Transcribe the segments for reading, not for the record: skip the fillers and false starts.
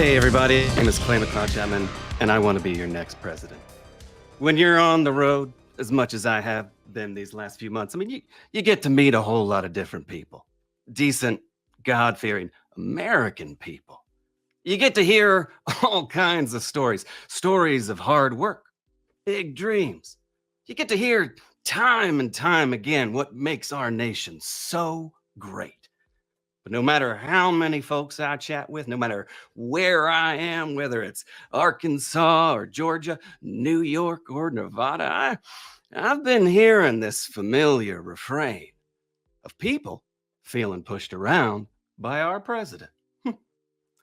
Hey everybody, my name is McLeod Chapman, and I want to be your next president. When you're on the road, as much as I have been these last few months, I mean, you get to meet a whole lot of different people. Decent, God-fearing American people. You get to hear all kinds of stories. Stories of hard work, big dreams. You get to hear time and time again what makes our nation so great. But no matter how many folks I chat with, no matter where I am, whether it's Arkansas or Georgia, New York or Nevada, I've been hearing this familiar refrain of people feeling pushed around by our president,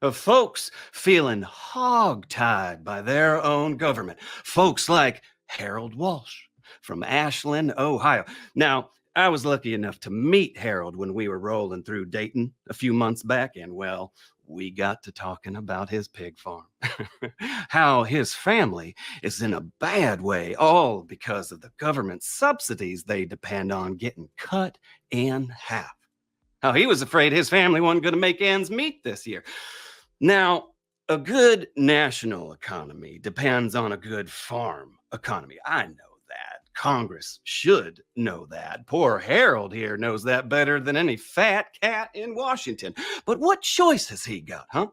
of folks feeling hogtied by their own government, folks like Harold Walsh from Ashland, Ohio. Now, I was lucky enough to meet Harold when we were rolling through Dayton a few months back, and well, we got to talking about his pig farm. How his family is in a bad way, all because of the government subsidies they depend on getting cut in half. How he was afraid his family wasn't going to make ends meet this year. Now, a good national economy depends on a good farm economy. I know that. Congress should know that. Poor Harold here knows that better than any fat cat in Washington. But what choice has he got, huh?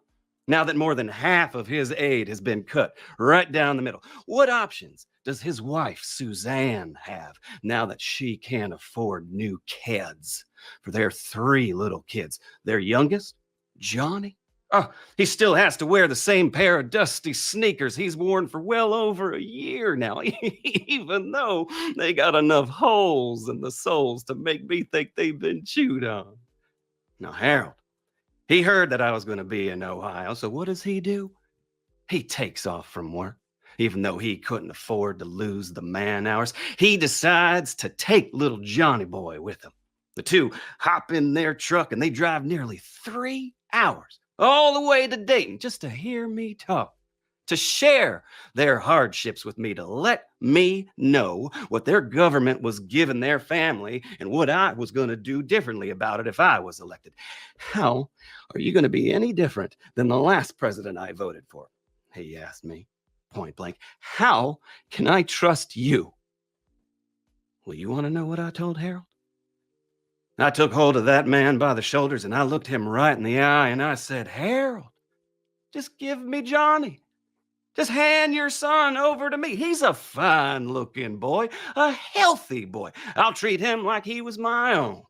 Now that more than half of his aid has been cut right down the middle, what options does his wife, Suzanne, have now that she can't afford new kids for their 3 little kids? Their youngest, Johnny? Oh, he still has to wear the same pair of dusty sneakers he's worn for well over a year now, even though they got enough holes in the soles to make me think they've been chewed on. Now, Harold, he heard that I was going to be in Ohio, so what does he do? He takes off from work. Even though he couldn't afford to lose the man hours, he decides to take little Johnny boy with him. The two hop in their truck and they drive nearly 3 hours all the way to Dayton just to hear me talk, to share their hardships with me, to let me know what their government was giving their family and what I was going to do differently about it if I was elected. How are you going to be any different than the last president I voted for? He asked me point blank. How can I trust you? Well, you want to know what I told Harold? I took hold of that man by the shoulders and I looked him right in the eye and I said, Harold, just give me Johnny. Just hand your son over to me. He's a fine-looking boy, a healthy boy. I'll treat him like he was my own.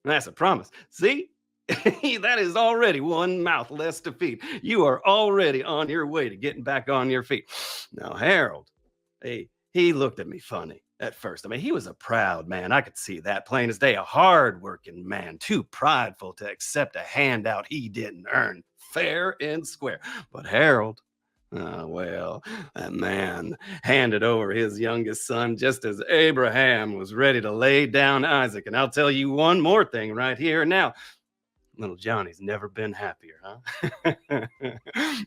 That's a promise. See? That is already one mouth less to feed. You are already on your way to getting back on your feet. Now, Harold, he looked at me funny at first. I mean, he was a proud man. I could see that plain as day. A hard-working man, too prideful to accept a handout he didn't earn, fair and square. But Harold, well, that man handed over his youngest son just as Abraham was ready to lay down Isaac. And I'll tell you one more thing right here and now. Little Johnny's never been happier, huh?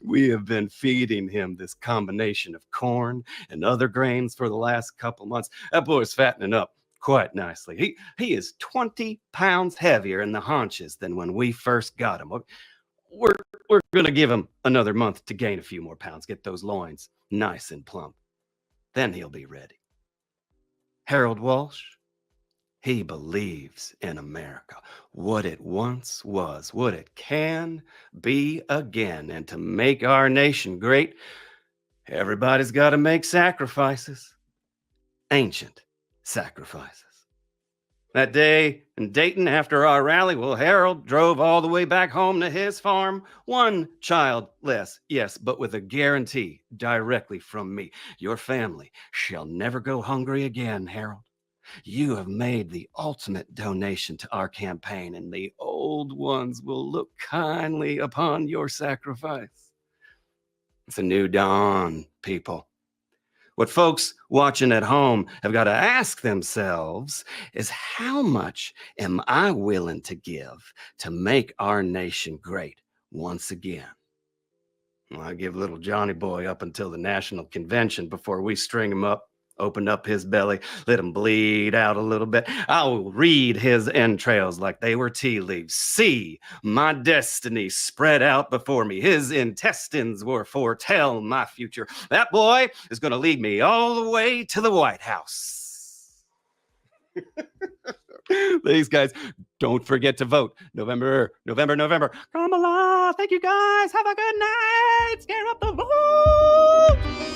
We have been feeding him this combination of corn and other grains for the last couple months. That boy's fattening up quite nicely. He is 20 pounds heavier in the haunches than when we first got him. We're going to give him another month to gain a few more pounds, get those loins nice and plump. Then he'll be ready. Harold Walsh, he believes in America, what it once was, what it can be again. And to make our nation great, everybody's got to make sacrifices, ancient sacrifices. That day in Dayton after our rally, well, Harold drove all the way back home to his farm. 1 child less, yes, but with a guarantee directly from me. Your family shall never go hungry again, Harold. You have made the ultimate donation to our campaign, and the old ones will look kindly upon your sacrifice. It's a new dawn, people. What folks watching at home have got to ask themselves is, how much am I willing to give to make our nation great once again? Well, I give little Johnny boy up until the national convention before we string him up Open up his belly, let him bleed out a little bit. I'll read his entrails like they were tea leaves. See my destiny spread out before me. His intestines will foretell my future. That boy is going to lead me all the way to the White House. Thanks, guys. Don't forget to vote. November. Kamala, thank you, guys. Have a good night. Scare up the vote.